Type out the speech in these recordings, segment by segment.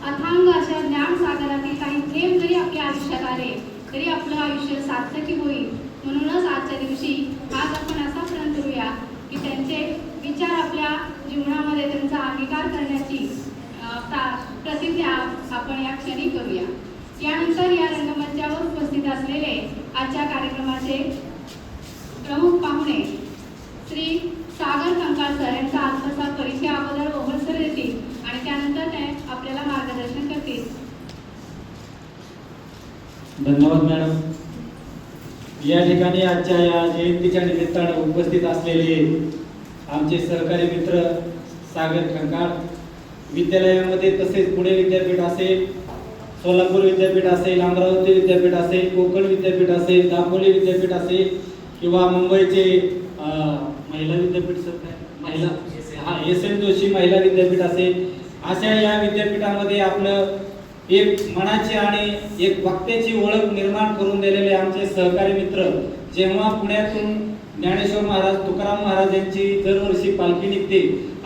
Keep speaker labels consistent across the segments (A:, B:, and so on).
A: अथांग अशा ज्ञान सागरातील काही थेंब जरी आपल्या आयुष्यात आले तरी आपलं आयुष्य सार्थकी होईल. म्हणूनच आजच्या दिवशी आज आपण असा प्रण करूया की त्यांचे विचार आपल्या जीवनामध्ये त्यांचा अंगीकार करण्याची प्रतिज्ञा आपण या क्षणी करूया. यानंतर या रंगमंचावर उपस्थित असलेले आजच्या कार्यक्रमाचे प्रमुख पाहुणे श्री सागर कंकाळ सर यांचा आजचा परिचय अगोदर ओहळ सर देतील आणि त्यानंतर ते आपल्याला मार्गदर्शन करतील.
B: धन्यवाद मॅडम. या ठिकाणी आजच्या या जयंतीच्या निमित्तानं उपस्थित असलेले आमचे सहकारी मित्र सागर कंकाळ विद्यालयामध्ये, तसेच पुणे विद्यापीठ असेल, सोलापूर विद्यापीठ असेल, अमरावती विद्यापीठ असेल, कोकण विद्यापीठ असेल, दापोली विद्यापीठ असेल किंवा मुंबईचे महिला विद्यापीठ SM जोशी महिला विद्यापीठ असेल, अशा या विद्यापीठामध्ये आपलं एक मनाची आणि एक वक्त्याची ओळख निर्माण करून दिलेले आमचे सहकारी मित्र, जेव्हा पुण्यातून ज्ञानेश्वर महाराज, तुकाराम महाराज यांची दरवर्षी पालखी निघते,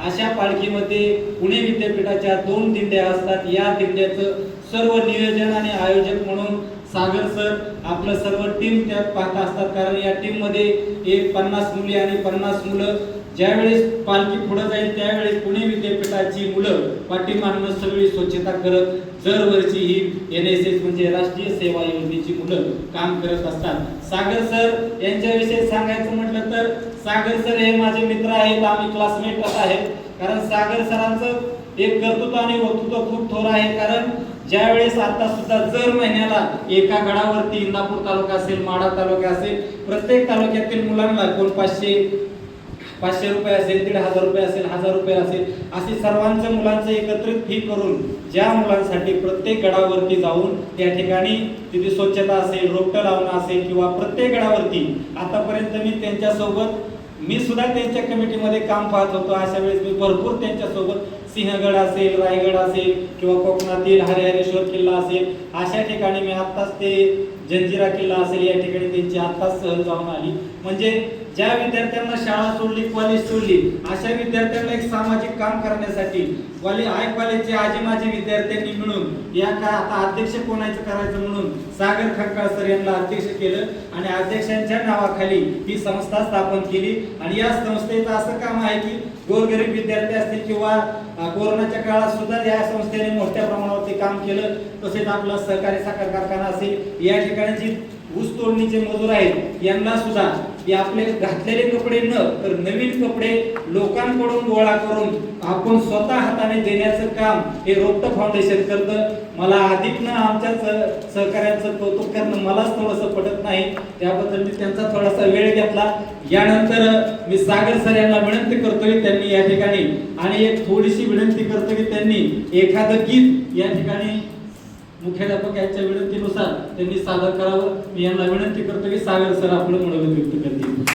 B: अशा पालखीमध्ये पुणे विद्यापीठाच्या 2 दिंड्या असतात. या दिंड्याचं सर्व नियोजन आणि आयोजक म्हणून सागर सर आपलं सर्व टीम त्यात पाहत असतात. कारण या टीम मध्ये एक 50 मुली आणि 50 मुलं. ज्यावेळेस पालखी पुढे जाईल त्यावेळेस पुणे विद्यापीठाची मुलं पाठीमागून सगळी स्वच्छता करत दरवर्षी ही NSS म्हणजे राष्ट्रीय सेवा योजनेची मुलं काम करत असतात. सागर सर यांच्याविषयी सांगायचं म्हटलं तर सागर सर हे माझे मित्र आहेत, आम्ही क्लासमेटच आहेत. कारण सागर सरांचं एक कर्तृत्व आणि वक्तृत्व खूप थोर आहे. कारण ज्यावेळेस आता सुद्धा दर महिन्याला एका गडावरती इंदापूर तालुका असेल, माढा तालुका असेल, प्रत्येक तालुक्यातील मुलांना कोण 500 रुपये असेल, 1500 रुपये असेल, 1000 रुपये असेल, असे सर्वांच्या मुलांचं एकत्रित फी करून ज्या मुलांसाठी प्रत्येक गडावरती जाऊन त्या ठिकाणी तिथे स्वच्छता असेल, रोपटं लावणं असेल किंवा प्रत्येक गडावरती आतापर्यंत मी सुद्धा त्यांच्या कमिटीमध्ये काम पाहत होतो. अशा वेळेस मी भरपूर त्यांच्यासोबत सिंहगड असेल, रायगड असेल किंवा कोकणातील हरिहरेश्वर किल्ला असेल, अशा ठिकाणी मी आत्ताच ते जंजिरा किल्ला असेल, या ठिकाणी त्यांची आत्ताच सहल जाऊन आली. म्हणजे ज्या विद्यार्थ्यांना शाळा सोडली, कॉलेज सोडली, अशा विद्यार्थ्यांना एक सामाजिक काम करण्यासाठी कॉलेजचे आजी माजी विद्यार्थ्यांनी मिळून या का आता अध्यक्ष कोणाचं करायचं म्हणून सागर कंकाळ सर यांना अध्यक्ष केलं आणि अध्यक्षांच्या नावाखाली ही संस्था स्थापन केली. आणि या संस्थेचं असं काम आहे की गोरगरीब विद्यार्थी असतील किंवा कोरोनाच्या काळात सुद्धा या संस्थेने मोठ्या प्रमाणावरती काम केलं. तसेच आपला सहकारी साखर कारखाना असेल, या ठिकाणी जी ऊस तोडणीचे मजूर आहेत यांना सुद्धा आपले घातलेले कपडे न तर नवीन कपडे लोकांकडून गोळा करून आपण स्वतः हाताने देण्याचं काम हे रोपट फाउंडेशन करतं. मला अधिक न आमच्या सहकार्यांचं कौतुक करणं मलाच थोडंसं पटत नाही, त्याबद्दल मी त्यांचा थोडासा वेळ घेतला. यानंतर मी सागर सर यांना विनंती करतोय त्यांनी या ठिकाणी आणि एक थोडीशी विनंती करतो की त्यांनी एखादं गीत या ठिकाणी मुख्याध्यापक यांच्या विनंतीनुसार त्यांनी सादर करावं. मी यांना विनंती करतो की सागर सर आपलं मनोगत व्यक्त करतील.